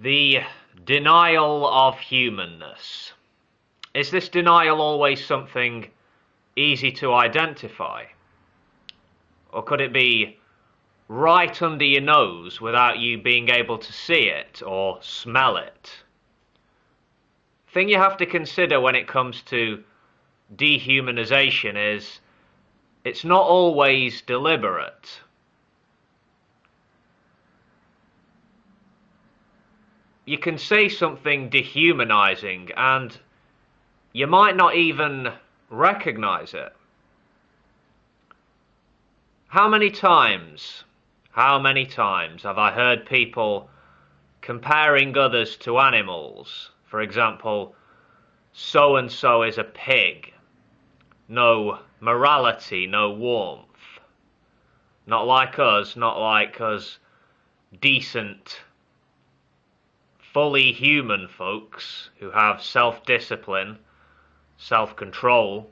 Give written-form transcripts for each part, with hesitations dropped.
The denial of humanness. Is this denial always something easy to identify? Or could it be right under your nose without you being able to see it or smell it? The thing you have to consider when it comes to dehumanization is it's not always deliberate. You can say something dehumanizing and you might not even recognize it. How many times have I heard people comparing others to animals? For example, so and so is a pig. No morality, no warmth. Not like us decent, fully human folks who have self-discipline, self-control.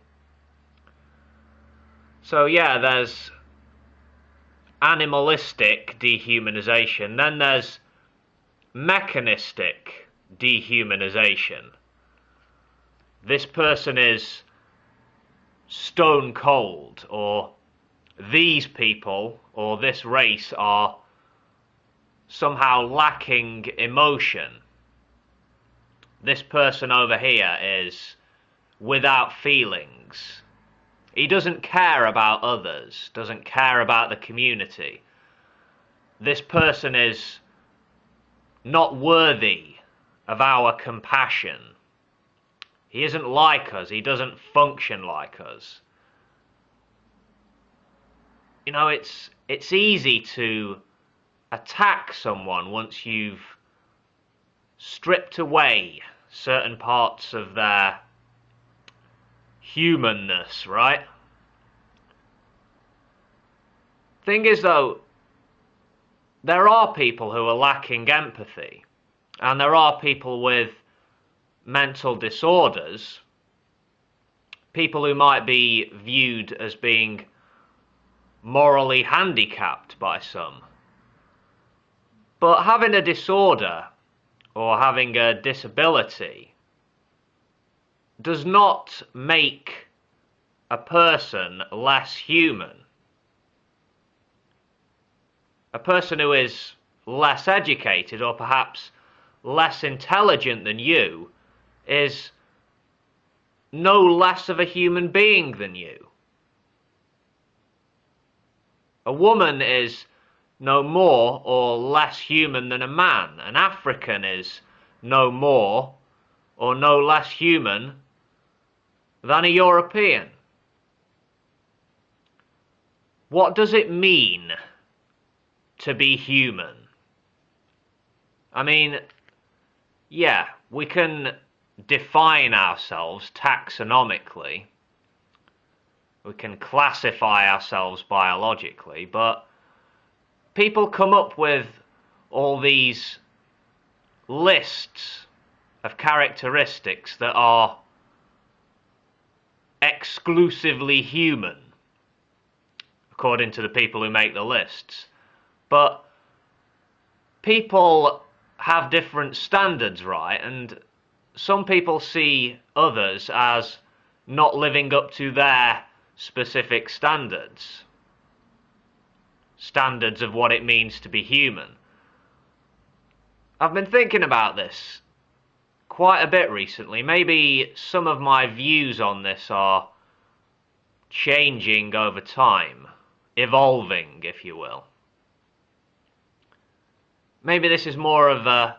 So yeah, there's animalistic dehumanization, then there's mechanistic dehumanization. This person is stone cold, or these people or this race are somehow lacking emotion. This person over here is without feelings. He doesn't care about others, doesn't care about the community. This person is not worthy of our compassion. He isn't like us, he doesn't function like us. You know, it's easy to attack someone once you've stripped away certain parts of their humanness, right? Thing is though, there are people who are lacking empathy, and there are people with mental disorders, people who might be viewed as being morally handicapped by some. But having a disorder or having a disability does not make a person less human. A person who is less educated or perhaps less intelligent than you is no less of a human being than you. A woman is no more or less human than a man. An African is no more or no less human than a European. What does it mean to be human? I mean, yeah, we can define ourselves taxonomically. We can classify ourselves biologically, but people come up with all these lists of characteristics that are exclusively human, according to the people who make the lists. But people have different standards, right? And some people see others as not living up to their specific standards of what it means to be human. I've been thinking about this quite a bit recently. Maybe some of my views on this are changing over time, evolving, if you will. Maybe this is more of a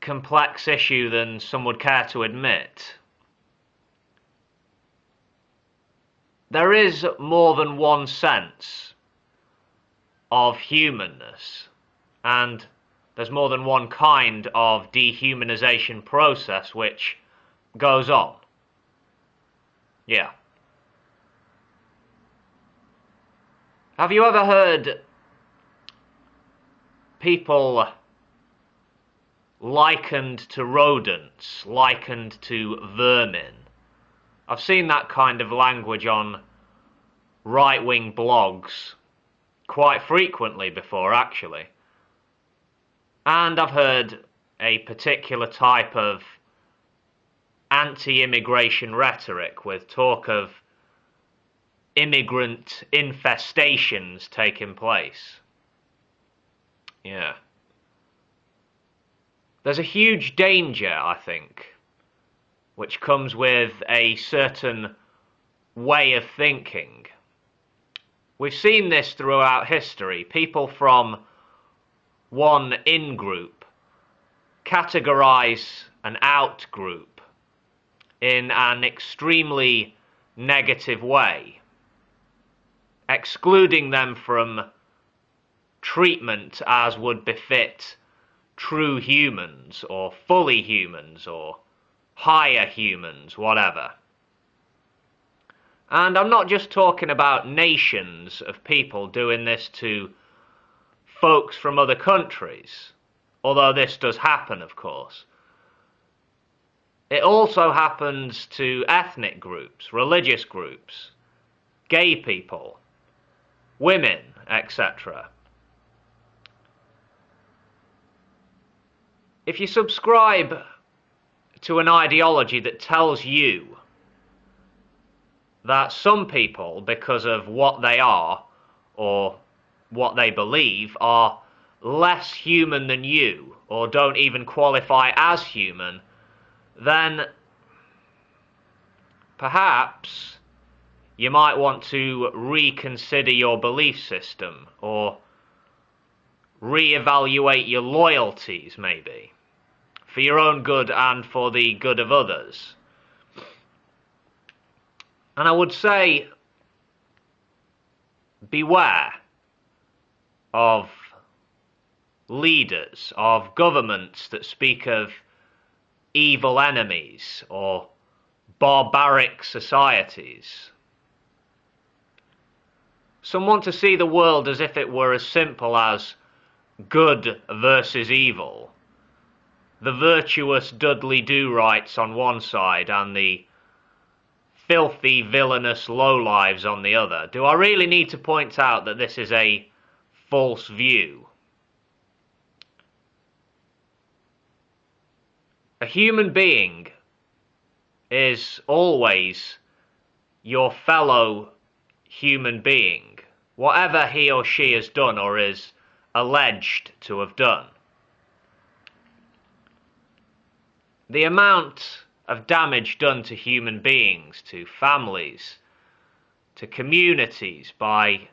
complex issue than some would care to admit. There is more than one sense of humanness, and there's more than one kind of dehumanization process which goes on. Yeah. Have you ever heard people likened to rodents, likened to vermin? I've seen that kind of language on right-wing blogs quite frequently before, actually. And I've heard a particular type of anti-immigration rhetoric with talk of immigrant infestations taking place. Yeah. There's a huge danger, I think, which comes with a certain way of thinking. We've seen this throughout history. People from one in-group categorize an out-group in an extremely negative way, excluding them from treatment as would befit true humans, or fully humans, or higher humans, whatever. And I'm not just talking about nations of people doing this to folks from other countries, although this does happen, of course. It also happens to ethnic groups, religious groups, gay people, women, etc. If you subscribe to an ideology that tells you that some people, because of what they are or what they believe, are less human than you, or don't even qualify as human, then perhaps you might want to reconsider your belief system, or reevaluate your loyalties, maybe, for your own good and for the good of others. And I would say, beware of leaders, of governments that speak of evil enemies or barbaric societies. Some want to see the world as if it were as simple as good versus evil, the virtuous Dudley Do-Rights on one side and the filthy, villainous lowlives on the other. Do I really need to point out that this is a false view? A human being is always your fellow human being, whatever he or she has done or is alleged to have done. The amount of damage done to human beings, to families, to communities by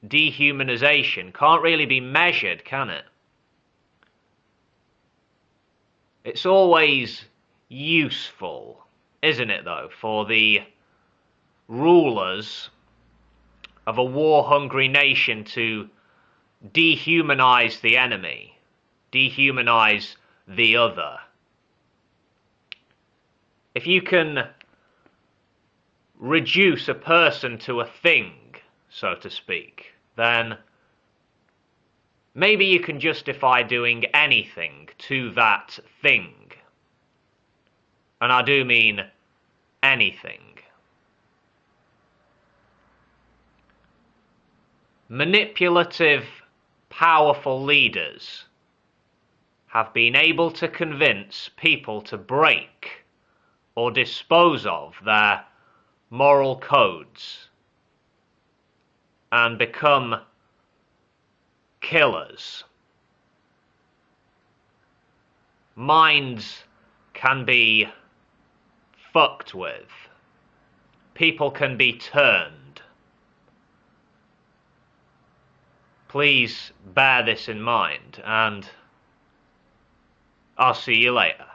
dehumanization can't really be measured, can it? It's always useful, isn't it, though, for the rulers of a war-hungry nation to dehumanize the enemy, dehumanize the other. If you can reduce a person to a thing, so to speak, then maybe you can justify doing anything to that thing. And I do mean anything. Manipulative, powerful leaders have been able to convince people to break or dispose of their moral codes and become killers. Minds can be fucked with. People can be turned. Please bear this in mind, and I'll see you later.